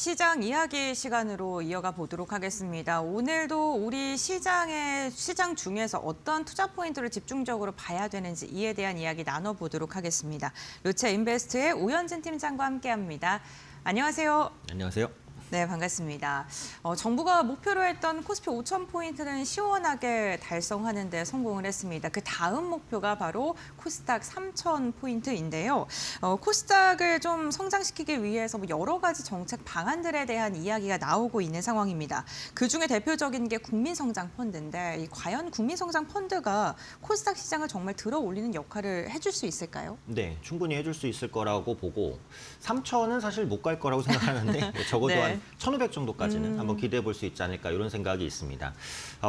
시장 이야기 시간으로 이어가 보도록 하겠습니다. 오늘도 우리 시장 중에서 어떤 투자 포인트를 집중적으로 봐야 되는지 이에 대한 이야기 나눠보도록 하겠습니다. 르체 인베스트의 오현진 팀장과 함께합니다. 안녕하세요. 안녕하세요. 네, 반갑습니다. 정부가 목표로 했던 코스피 5,000포인트는 시원하게 달성하는 데 성공을 했습니다. 그 다음 목표가 바로 코스닥 3,000포인트인데요. 코스닥을 좀 성장시키기 위해서 여러 가지 정책 방안들에 대한 이야기가 나오고 있는 상황입니다. 그중에 대표적인 게 국민성장펀드인데 과연 국민성장펀드가 코스닥 시장을 정말 들어올리는 역할을 해줄 수 있을까요? 네, 충분히 해줄 수 있을 거라고 보고 3,000은 사실 못 갈 거라고 생각하는데 적어도 네. 한 1,500 정도까지는 한번 기대해 볼 수 있지 않을까 이런 생각이 있습니다.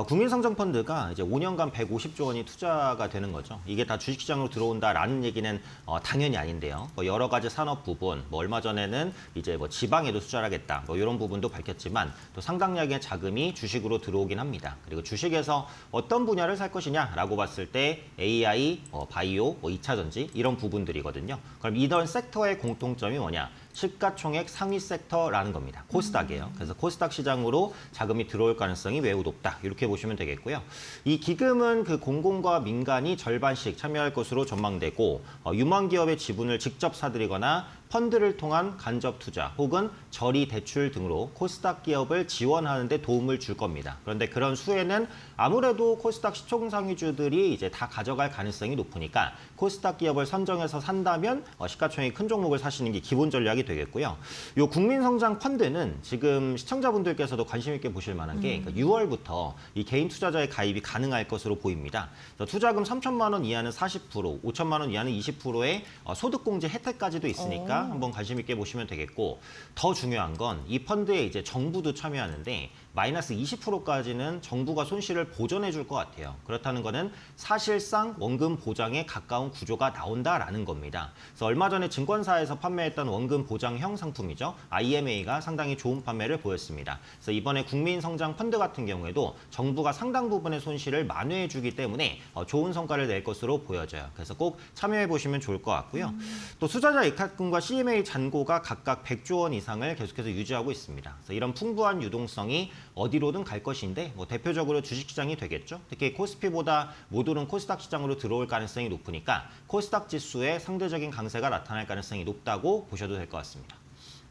국민성장펀드가 이제 5년간 150조 원이 투자가 되는 거죠. 이게 다 주식시장으로 들어온다라는 얘기는 당연히 아닌데요. 여러 가지 산업 부분, 얼마 전에는 이제 지방에도 투자를 하겠다, 이런 부분도 밝혔지만 또 상당량의 자금이 주식으로 들어오긴 합니다. 그리고 주식에서 어떤 분야를 살 것이냐라고 봤을 때 AI, 바이오, 2차 전지 이런 부분들이거든요. 그럼 이런 섹터의 공통점이 뭐냐? 시가총액 상위 섹터라는 겁니다. 코스닥이에요. 그래서 코스닥 시장으로 자금이 들어올 가능성이 매우 높다. 이렇게 보시면 되겠고요. 이 기금은 그 공공과 민간이 절반씩 참여할 것으로 전망되고 유망 기업의 지분을 직접 사들이거나 펀드를 통한 간접 투자 혹은 저리 대출 등으로 코스닥 기업을 지원하는 데 도움을 줄 겁니다. 그런데 그런 수혜는 아무래도 코스닥 시총상위주들이 이제 다 가져갈 가능성이 높으니까 코스닥 기업을 선정해서 산다면 시가총액 큰 종목을 사시는 게 기본 전략이 되겠고요. 이 국민성장 펀드는 지금 시청자분들께서도 관심 있게 보실 만한 게 6월부터 이 개인 투자자의 가입이 가능할 것으로 보입니다. 투자금 3천만 원 이하는 40%, 5천만 원 이하는 20%의 소득공제 혜택까지도 있으니까 한번 관심 있게 보시면 되겠고, 더 중요한 건 이 펀드에 이제 정부도 참여하는데 마이너스 20%까지는 정부가 손실을 보전해 줄 것 같아요. 그렇다는 거는 사실상 원금 보장에 가까운 구조가 나온다라는 겁니다. 그래서 얼마 전에 증권사에서 판매했던 원금 보장형 상품이죠. IMA가 상당히 좋은 판매를 보였습니다. 그래서 이번에 국민성장펀드 같은 경우에도 정부가 상당 부분의 손실을 만회해 주기 때문에 좋은 성과를 낼 것으로 보여져요. 그래서 꼭 참여해 보시면 좋을 것 같고요. 또 투자자 예탁금과 CMA 잔고가 각각 100조 원 이상을 계속해서 유지하고 있습니다. 그래서 이런 풍부한 유동성이 어디로든 갈 것인데 대표적으로 주식시장이 되겠죠. 특히 코스피보다 못 오른 코스닥 시장으로 들어올 가능성이 높으니까 코스닥 지수의 상대적인 강세가 나타날 가능성이 높다고 보셔도 될 것 같습니다.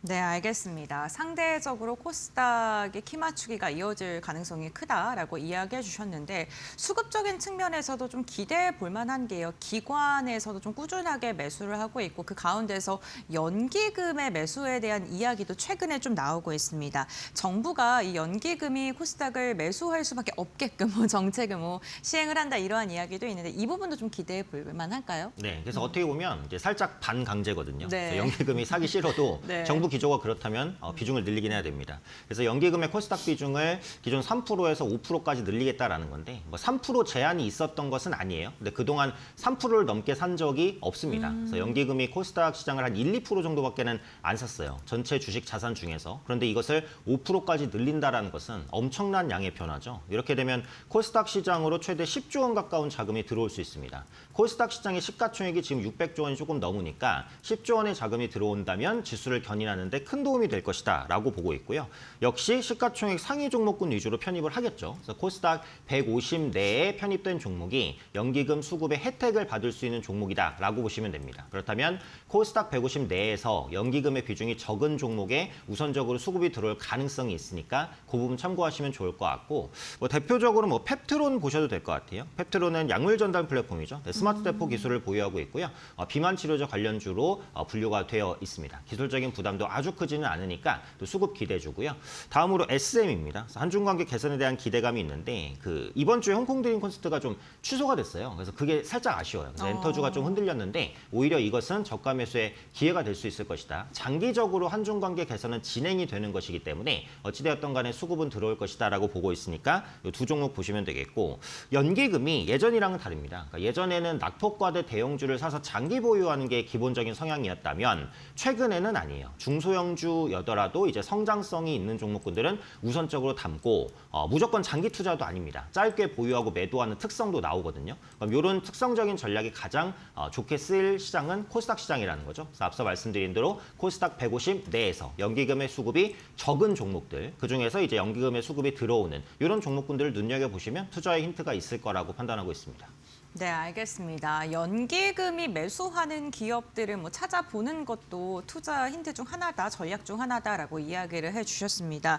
네, 알겠습니다. 상대적으로 코스닥의 키 맞추기가 이어질 가능성이 크다라고 이야기해 주셨는데 수급적인 측면에서도 좀 기대해 볼 만한 게요. 기관에서도 좀 꾸준하게 매수를 하고 있고 그 가운데서 연기금의 매수에 대한 이야기도 최근에 좀 나오고 있습니다. 정부가 이 연기금이 코스닥을 매수할 수밖에 없게끔 정책을 시행을 한다 이러한 이야기도 있는데 이 부분도 좀 기대해 볼 만할까요? 네, 그래서 어떻게 보면 이제 살짝 반강제거든요. 네. 연기금이 사기 싫어도 네. 정부 기조가 그렇다면 비중을 늘리긴 해야 됩니다. 그래서 연기금의 코스닥 비중을 기존 3%에서 5%까지 늘리겠다라는 건데 3% 제한이 있었던 것은 아니에요. 근데 그동안 3%를 넘게 산 적이 없습니다. 그래서 연기금이 코스닥 시장을 한 1, 2% 정도밖에는 안 샀어요. 전체 주식 자산 중에서. 그런데 이것을 5%까지 늘린다라는 것은 엄청난 양의 변화죠. 이렇게 되면 코스닥 시장으로 최대 10조 원 가까운 자금이 들어올 수 있습니다. 코스닥 시장의 시가총액이 지금 600조 원이 조금 넘으니까 10조 원의 자금이 들어온다면 지수를 견인하는 데 큰 도움이 될 것이다 라고 보고 있고요. 역시 시가총액 상위 종목군 위주로 편입을 하겠죠. 그래서 코스닥 150 내에 편입된 종목이 연기금 수급의 혜택을 받을 수 있는 종목이다 라고 보시면 됩니다. 그렇다면 코스닥 150 내에서 연기금의 비중이 적은 종목에 우선적으로 수급이 들어올 가능성이 있으니까 그 부분 참고하시면 좋을 것 같고, 대표적으로 펩트론 보셔도 될 것 같아요. 펩트론은 약물 전달 플랫폼이죠. 스마트 대포 기술을 보유하고 있고요. 비만 치료제 관련주로 분류가 되어 있습니다. 기술적인 부담도 아주 크지는 않으니까 또 수급 기대주고요. 다음으로 SM입니다. 한중 관계 개선에 대한 기대감이 있는데 이번 주에 홍콩 드림 콘서트가 좀 취소가 됐어요. 그래서 그게 살짝 아쉬워요. 그래서 엔터주가 좀 흔들렸는데 오히려 이것은 저가 매수의 기회가 될 수 있을 것이다. 장기적으로 한중 관계 개선은 진행이 되는 것이기 때문에 어찌되었던 간에 수급은 들어올 것이다라고 보고 있으니까 이 두 종목 보시면 되겠고, 연기금이 예전이랑은 다릅니다. 그러니까 예전에는 낙폭과대 대형주를 사서 장기 보유하는 게 기본적인 성향이었다면 최근에는 아니에요. 중소형주여더라도 이제 성장성이 있는 종목군들은 우선적으로 담고 무조건 장기 투자도 아닙니다. 짧게 보유하고 매도하는 특성도 나오거든요. 그럼 이런 특성적인 전략이 가장 좋게 쓰일 시장은 코스닥 시장이라는 거죠. 그래서 앞서 말씀드린 대로 코스닥 150 내에서 연기금의 수급이 적은 종목들, 그중에서 이제 연기금의 수급이 들어오는 이런 종목군들을 눈여겨보시면 투자의 힌트가 있을 거라고 판단하고 있습니다. 네, 알겠습니다. 연기금이 매수하는 기업들을 찾아보는 것도 투자 힌트 중 하나다, 전략 중 하나다라고 이야기를 해주셨습니다.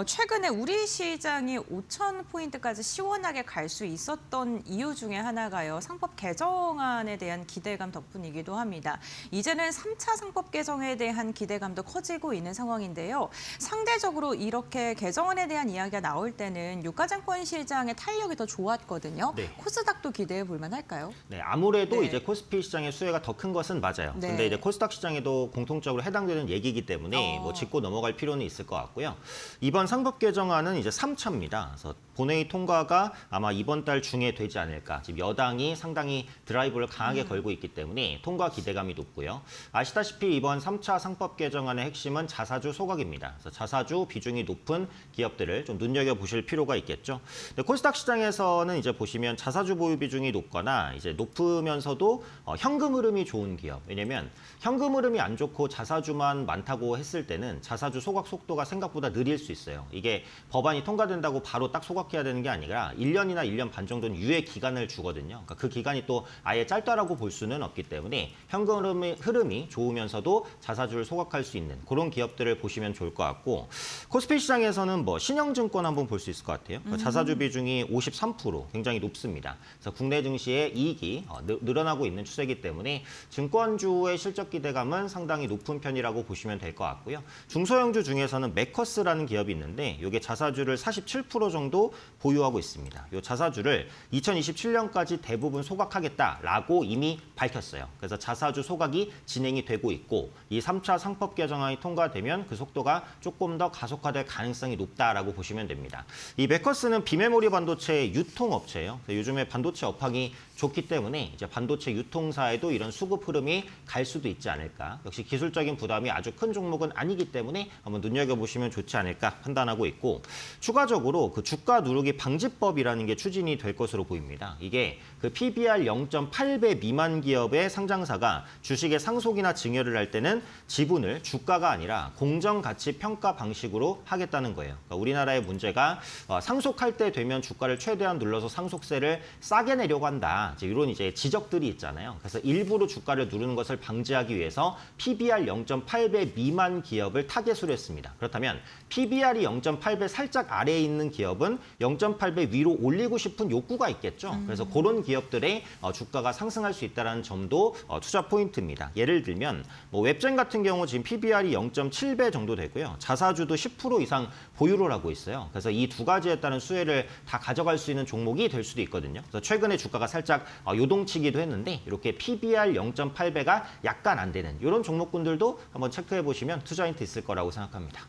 최근에 우리 시장이 5,000포인트까지 시원하게 갈 수 있었던 이유 중에 하나가요. 상법 개정안에 대한 기대감 덕분이기도 합니다. 이제는 3차 상법 개정에 대한 기대감도 커지고 있는 상황인데요. 상대적으로 이렇게 개정안에 대한 이야기가 나올 때는 유가증권 시장의 탄력이 더 좋았거든요. 네. 코스닥도 기대해 볼 만할까요? 네, 아무래도 네. 이제 코스피 시장의 수혜가 더 큰 것은 맞아요. 네. 근데 이제 코스닥 시장에도 공통적으로 해당되는 얘기이기 때문에 짚고 넘어갈 필요는 있을 것 같고요. 이번 상법 개정안은 이제 3차입니다. 그래서 본회의 통과가 아마 이번 달 중에 되지 않을까. 지금 여당이 상당히 드라이브를 강하게 걸고 있기 때문에 통과 기대감이 높고요. 아시다시피 이번 3차 상법 개정안의 핵심은 자사주 소각입니다. 그래서 자사주 비중이 높은 기업들을 좀 눈여겨보실 필요가 있겠죠. 근데 코스닥 시장에서는 이제 보시면 자사주 보유 비중이 높거나 이제 높으면서도 현금 흐름이 좋은 기업. 왜냐면 현금 흐름이 안 좋고 자사주만 많다고 했을 때는 자사주 소각 속도가 생각보다 느릴 수 있어요. 이게 법안이 통과된다고 바로 딱 소각해야 되는 게 아니라 1년이나 1년 반 정도는 유예 기간을 주거든요. 그러니까 그 기간이 또 아예 짧다라고 볼 수는 없기 때문에 현금 흐름이 좋으면서도 자사주를 소각할 수 있는 그런 기업들을 보시면 좋을 것 같고, 코스피 시장에서는 신영증권 한번 볼 수 있을 것 같아요. 그러니까 자사주 비중이 53%, 굉장히 높습니다. 그래서 국내 증시의 이익이 늘어나고 있는 추세이기 때문에 증권주의 실적 기대감은 상당히 높은 편이라고 보시면 될 것 같고요. 중소형주 중에서는 메커스라는 기업이 있는데 이게 자사주를 47% 정도 보유하고 있습니다. 이 자사주를 2027년까지 대부분 소각하겠다라고 이미 밝혔어요. 그래서 자사주 소각이 진행이 되고 있고 이 3차 상법 개정안이 통과되면 그 속도가 조금 더 가속화될 가능성이 높다라고 보시면 됩니다. 이 메커스는 비메모리 반도체 유통업체예요. 요즘에 반도체 업황이 좋기 때문에 이제 반도체 유통사에도 이런 수급 흐름이 갈 수도 있지 않을까. 역시 기술적인 부담이 아주 큰 종목은 아니기 때문에 한번 눈여겨보시면 좋지 않을까 판단하고 있고, 추가적으로 그 주가 누르기 방지법이라는 게 추진이 될 것으로 보입니다. 이게 그 PBR 0.8배 미만 기업의 상장사가 주식의 상속이나 증여를 할 때는 지분을 주가가 아니라 공정가치 평가 방식으로 하겠다는 거예요. 그러니까 우리나라의 문제가 상속할 때 되면 주가를 최대한 눌러서 상속세를 싸게 내려고 한다. 이런 이제 지적들이 있잖아요. 그래서 일부러 주가를 누르는 것을 방지하기 위해서 PBR 0.8배 미만 기업을 타겟으로 했습니다. 그렇다면 PBR이 0.8배 살짝 아래에 있는 기업은 0.8배 위로 올리고 싶은 욕구가 있겠죠. 그래서 그런 기업들의 주가가 상승할 수 있다는 점도 투자 포인트입니다. 예를 들면 웹젠 같은 경우 지금 PBR이 0.7배 정도 되고요. 자사주도 10% 이상 보유를 하고 있어요. 그래서 이 두 가지에 따른 수혜를 다 가져갈 수 있는 종목이 될 수도 있거든요. 그래서 최근에 주가가 살짝 요동치기도 했는데 이렇게 PBR 0.8배가 약간 안 되는 이런 종목군들도 한번 체크해 보시면 투자 힌트 있을 거라고 생각합니다.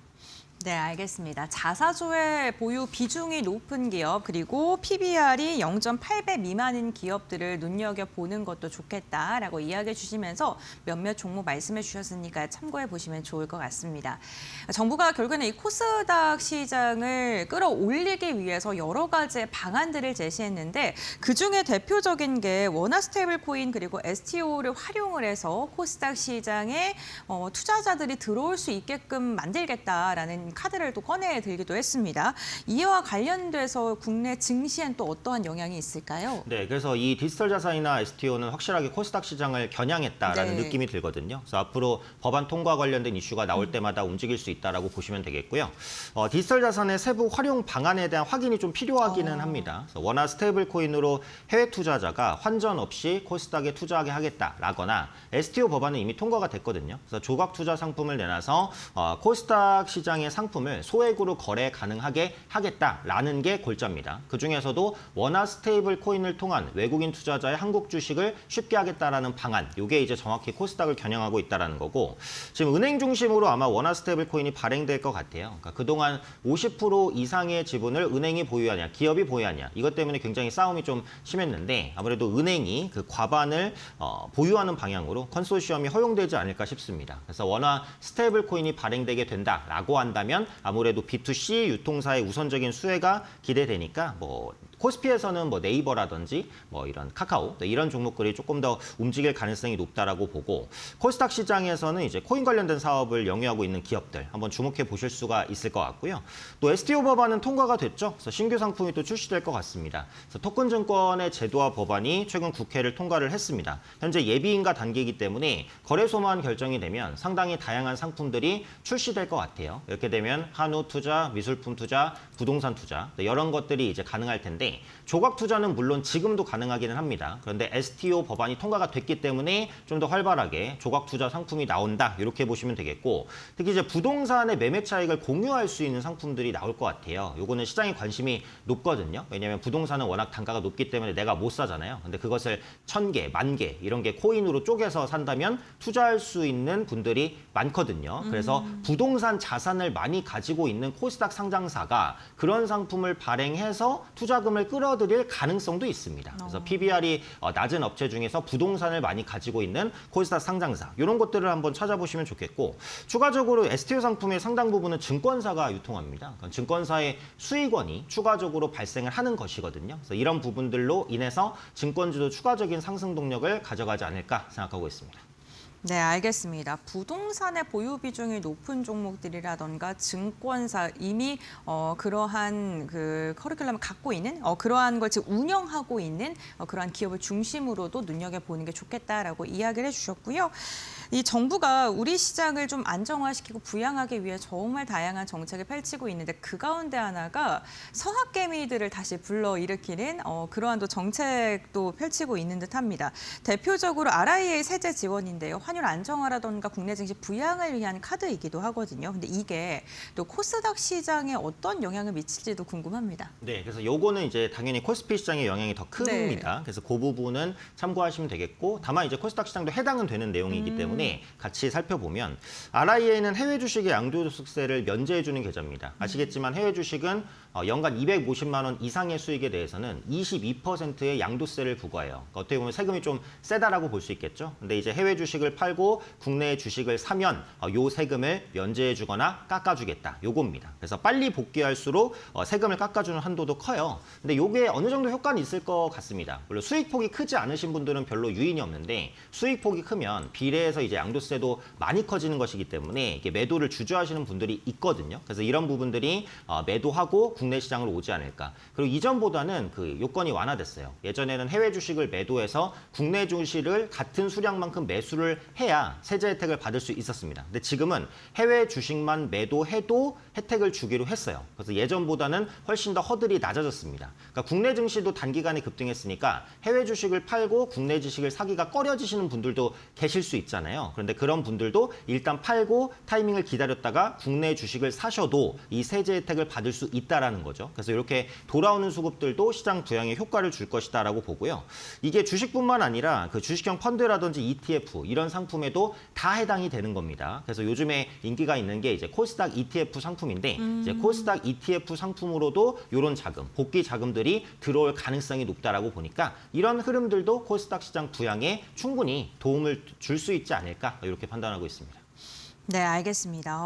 네, 알겠습니다. 자사주의 보유 비중이 높은 기업 그리고 PBR이 0.8배 미만인 기업들을 눈여겨보는 것도 좋겠다라고 이야기해 주시면서 몇몇 종목 말씀해 주셨으니까 참고해 보시면 좋을 것 같습니다. 정부가 결국에는 이 코스닥 시장을 끌어올리기 위해서 여러 가지 방안들을 제시했는데 그중에 대표적인 게 원화 스테이블 코인 그리고 STO를 활용을 해서 코스닥 시장에 투자자들이 들어올 수 있게끔 만들겠다라는 카드를 또 꺼내 들기도 했습니다. 이와 관련돼서 국내 증시엔 또 어떠한 영향이 있을까요? 네, 그래서 이 디지털 자산이나 STO는 확실하게 코스닥 시장을 겨냥했다라는 네. 느낌이 들거든요. 그래서 앞으로 법안 통과 관련된 이슈가 나올 때마다 움직일 수 있다라고 보시면 되겠고요. 디지털 자산의 세부 활용 방안에 대한 확인이 좀 필요하기는 합니다. 그래서 원화 스테이블 코인으로 해외 투자자가 환전 없이 코스닥에 투자하게 하겠다라거나 STO 법안은 이미 통과가 됐거든요. 그래서 조각 투자 상품을 내놔서 코스닥 시장의 상품을 소액으로 거래 가능하게 하겠다라는 게 골자입니다. 그중에서도 원화 스테이블 코인을 통한 외국인 투자자의 한국 주식을 쉽게 하겠다라는 방안, 이게 이제 정확히 코스닥을 겨냥하고 있다는 거고, 지금 은행 중심으로 아마 원화 스테이블 코인이 발행될 것 같아요. 그러니까 그동안 50% 이상의 지분을 은행이 보유하냐, 기업이 보유하냐, 이것 때문에 굉장히 싸움이 좀 심했는데 아무래도 은행이 그 과반을 보유하는 방향으로 컨소시엄이 허용되지 않을까 싶습니다. 그래서 원화 스테이블 코인이 발행되게 된다라고 한다면 아무래도 B2C 유통사의 우선적인 수혜가 기대되니까 코스피에서는 네이버라든지 이런 카카오 이런 종목들이 조금 더 움직일 가능성이 높다라고 보고, 코스닥 시장에서는 이제 코인 관련된 사업을 영위하고 있는 기업들 한번 주목해 보실 수가 있을 것 같고요. 또 STO 법안은 통과가 됐죠. 그래서 신규 상품이 또 출시될 것 같습니다. 그래서 토큰증권의 제도화 법안이 최근 국회를 통과를 했습니다. 현재 예비인가 단계이기 때문에 거래소만 결정이 되면 상당히 다양한 상품들이 출시될 것 같아요. 이렇게 되면 한우 투자, 미술품 투자, 부동산 투자 이런 것들이 이제 가능할 텐데, 조각 투자는 물론 지금도 가능하기는 합니다. 그런데 STO 법안이 통과가 됐기 때문에 좀 더 활발하게 조각 투자 상품이 나온다, 이렇게 보시면 되겠고, 특히 이제 부동산의 매매 차익을 공유할 수 있는 상품들이 나올 것 같아요. 요거는 시장에 관심이 높거든요. 왜냐하면 부동산은 워낙 단가가 높기 때문에 내가 못 사잖아요. 근데 그것을 1000개, 10,000개 이런 게 코인으로 쪼개서 산다면 투자할 수 있는 분들이 많거든요. 그래서 부동산 자산을 많이 가지고 있는 코스닥 상장사가 그런 상품을 발행해서 투자금을 끌어들일 가능성도 있습니다. 그래서 PBR이 낮은 업체 중에서 부동산을 많이 가지고 있는 코스닥 상장사, 이런 것들을 한번 찾아보시면 좋겠고, 추가적으로 STO 상품의 상당 부분은 증권사가 유통합니다. 그러니까 증권사의 수익원이 추가적으로 발생을 하는 것이거든요. 그래서 이런 부분들로 인해서 증권주도 추가적인 상승 동력을 가져가지 않을까 생각하고 있습니다. 네, 알겠습니다. 부동산의 보유 비중이 높은 종목들이라던가 증권사, 이미 그러한 그 커리큘럼을 갖고 있는 그러한 걸 지금 운영하고 있는 그러한 기업을 중심으로도 눈여겨보는 게 좋겠다라고 이야기를 해주셨고요. 이 정부가 우리 시장을 좀 안정화시키고 부양하기 위해 정말 다양한 정책을 펼치고 있는데, 그 가운데 하나가 서학개미들을 다시 불러일으키는 그러한 또 정책도 펼치고 있는 듯합니다. 대표적으로 RIA 세제 지원인데요. 환율 안정화라던가 국내 증시 부양을 위한 카드이기도 하거든요. 근데 이게 또 코스닥 시장에 어떤 영향을 미칠지도 궁금합니다. 네, 그래서 요거는 이제 당연히 코스피 시장의 영향이 더 큽니다. 네. 그래서 그 부분은 참고하시면 되겠고, 다만 이제 코스닥 시장도 해당은 되는 내용이기 때문에 같이 살펴보면, RIA는 해외 주식의 양도소득세를 면제해주는 계좌입니다. 아시겠지만 해외 주식은 연간 250만 원 이상의 수익에 대해서는 22%의 양도세를 부과해요. 그러니까 어떻게 보면 세금이 좀 세다라고 볼 수 있겠죠. 근데 이제 해외 주식을 팔고 국내 주식을 사면 요 세금을 면제해주거나 깎아주겠다, 요겁니다. 그래서 빨리 복귀할수록 세금을 깎아주는 한도도 커요. 근데 요게 어느 정도 효과는 있을 것 같습니다. 물론 수익폭이 크지 않으신 분들은 별로 유인이 없는데, 수익폭이 크면 비례해서 이제 양도세도 많이 커지는 것이기 때문에 이게 매도를 주저하시는 분들이 있거든요. 그래서 이런 부분들이 매도하고 국내 시장으로 오지 않을까. 그리고 이전보다는 그 요건이 완화됐어요. 예전에는 해외 주식을 매도해서 국내 주식을 같은 수량만큼 매수를 해야 세제 혜택을 받을 수 있었습니다. 근데 지금은 해외 주식만 매도해도 혜택을 주기로 했어요. 그래서 예전보다는 훨씬 더 허들이 낮아졌습니다. 그러니까 국내 증시도 단기간에 급등했으니까 해외 주식을 팔고 국내 주식을 사기가 꺼려지시는 분들도 계실 수 있잖아요. 그런데 그런 분들도 일단 팔고 타이밍을 기다렸다가 국내 주식을 사셔도 이 세제 혜택을 받을 수 있다라는 거죠. 그래서 이렇게 돌아오는 수급들도 시장 부양에 효과를 줄 것이다라고 보고요. 이게 주식뿐만 아니라 그 주식형 펀드라든지 ETF 이런 상품에도 다 해당이 되는 겁니다. 그래서 요즘에 인기가 있는 게 이제 코스닥 ETF 상품인데, 이제 코스닥 ETF 상품으로도 이런 자금, 복귀 자금들이 들어올 가능성이 높다라고 보니까 이런 흐름들도 코스닥 시장 부양에 충분히 도움을 줄 수 있지 않을까, 이렇게 판단하고 있습니다. 네, 알겠습니다.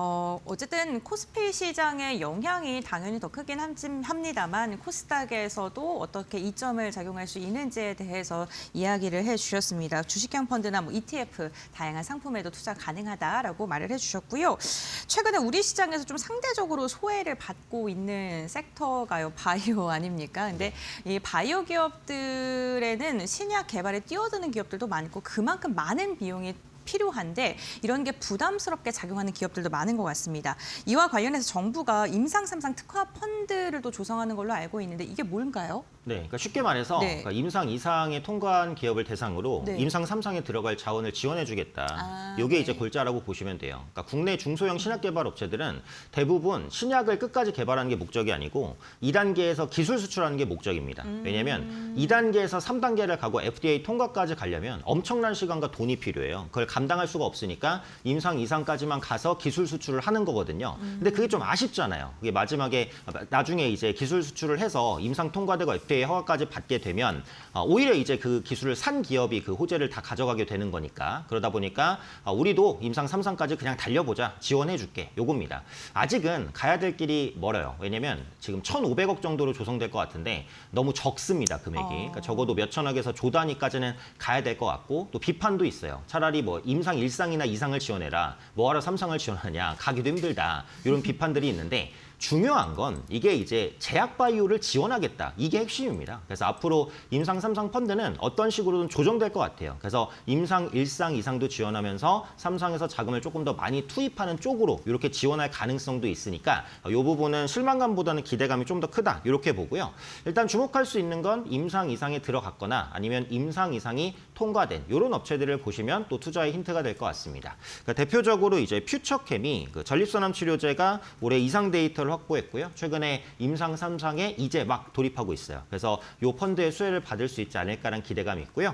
어쨌든 코스피 시장의 영향이 당연히 더 크긴 합니다만, 코스닥에서도 어떻게 이점을 작용할 수 있는지에 대해서 이야기를 해주셨습니다. 주식형 펀드나 ETF 다양한 상품에도 투자 가능하다라고 말을 해주셨고요. 최근에 우리 시장에서 좀 상대적으로 소외를 받고 있는 섹터가요, 바이오 아닙니까? 근데 이 바이오 기업들에는 신약 개발에 뛰어드는 기업들도 많고 그만큼 많은 비용이 필요한데, 이런 게 부담스럽게 작용하는 기업들도 많은 것 같습니다. 이와 관련해서 정부가 임상 3상 특화 펀드를 또 조성하는 걸로 알고 있는데, 이게 뭔가요? 네, 그러니까 쉽게 말해서 네. 그러니까 임상 이상에 통과한 기업을 대상으로 네. 임상 3상에 들어갈 자원을 지원해주겠다. 아, 이게 네. 이제 골자라고 보시면 돼요. 그러니까 국내 중소형 신약 개발 업체들은 대부분 신약을 끝까지 개발하는 게 목적이 아니고 2단계에서 기술 수출하는 게 목적입니다. 왜냐하면 2단계에서 3단계를 가고 FDA 통과까지 가려면 엄청난 시간과 돈이 필요해요. 그걸 감당할 수가 없으니까 임상 이상까지만 가서 기술 수출을 하는 거거든요. 근데 그게 좀 아쉽잖아요. 그게 마지막에 나중에 이제 기술 수출을 해서 임상 통과되고 FDA 허가까지 받게 되면 오히려 이제 그 기술을 산 기업이 그 호재를 다 가져가게 되는 거니까 그러다 보니까 우리도 임상 3상까지 그냥 달려보자 지원해 줄게 요겁니다. 아직은 가야 될 길이 멀어요. 왜냐면 지금 1,500억 정도로 조성될 것 같은데 너무 적습니다 금액이. 그러니까 적어도 몇 천억에서 조 단위까지는 가야 될 것 같고 또 비판도 있어요. 차라리 뭐 임상 1상이나 2상을 지원해라. 뭐하러 3상을 지원하냐. 가기도 힘들다. 이런 비판들이 있는데 중요한 건 이게 이제 제약 바이오를 지원하겠다. 이게 핵심입니다. 그래서 앞으로 임상 3상 펀드는 어떤 식으로든 조정될 것 같아요. 그래서 임상 1상, 2상도 지원하면서 3상에서 자금을 조금 더 많이 투입하는 쪽으로 이렇게 지원할 가능성도 있으니까 이 부분은 실망감보다는 기대감이 좀 더 크다. 이렇게 보고요. 일단 주목할 수 있는 건 임상 2상에 들어갔거나 아니면 임상 2상이 통과된 이런 업체들을 보시면 또 투자의 힌트가 될 것 같습니다. 그러니까 대표적으로 이제 퓨처캠이 그 전립선암 치료제가 올해 이상 데이터를 확보했고요. 최근에 임상 3상에 이제 막 돌입하고 있어요. 그래서 이 펀드의 수혜를 받을 수 있지 않을까라는 기대감이 있고요.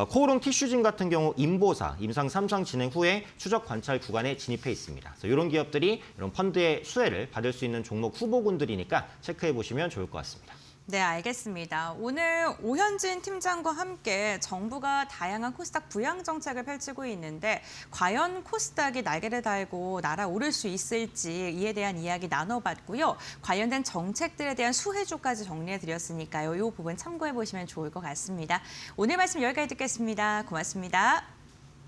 코오롱 티슈진 같은 경우 인보사 임상 3상 진행 후에 추적 관찰 구간에 진입해 있습니다. 그래서 이런 기업들이 이런 펀드의 수혜를 받을 수 있는 종목 후보군들이니까 체크해 보시면 좋을 것 같습니다. 네, 알겠습니다. 오늘 오현진 팀장과 함께 정부가 다양한 코스닥 부양 정책을 펼치고 있는데 과연 코스닥이 날개를 달고 날아오를 수 있을지 이에 대한 이야기 나눠봤고요. 관련된 정책들에 대한 수혜주까지 정리해드렸으니까요. 이 부분 참고해 보시면 좋을 것 같습니다. 오늘 말씀 여기까지 듣겠습니다. 고맙습니다.